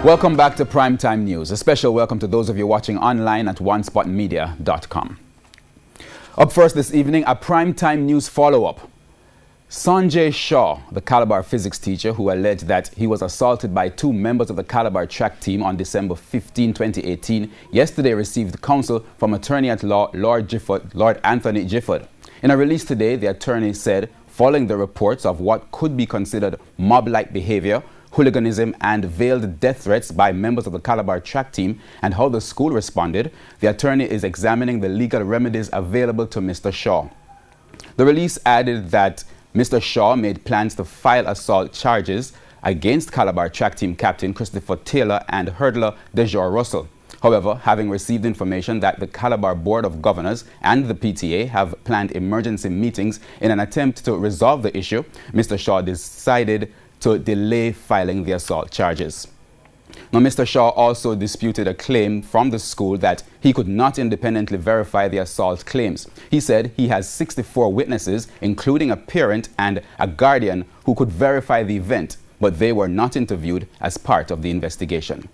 Welcome back to Primetime News. A special welcome to those of you watching online at onespotmedia.com. Up first this evening, a Primetime News follow-up. Sanjay Shaw, the Calabar physics teacher who alleged that he was assaulted by two members of the Calabar track team on December 15, 2018, yesterday received counsel from attorney at law Lord Anthony Gifford. In a release today, the attorney said, following the reports of what could be considered mob-like behavior, hooliganism and veiled death threats by members of the Calabar track team and how the school responded, the attorney is examining the legal remedies available to Mr. Shaw. The release added that Mr. Shaw made plans to file assault charges against Calabar track team captain Christopher Taylor and hurdler Dejour Russell. However, having received information that the Calabar Board of Governors and the PTA have planned emergency meetings in an attempt to resolve the issue, Mr. Shaw decided to delay filing the assault charges. Now, Mr. Shaw also disputed a claim from the school that he could not independently verify the assault claims. He said he has 64 witnesses, including a parent and a guardian, who could verify the event, but they were not interviewed as part of the investigation.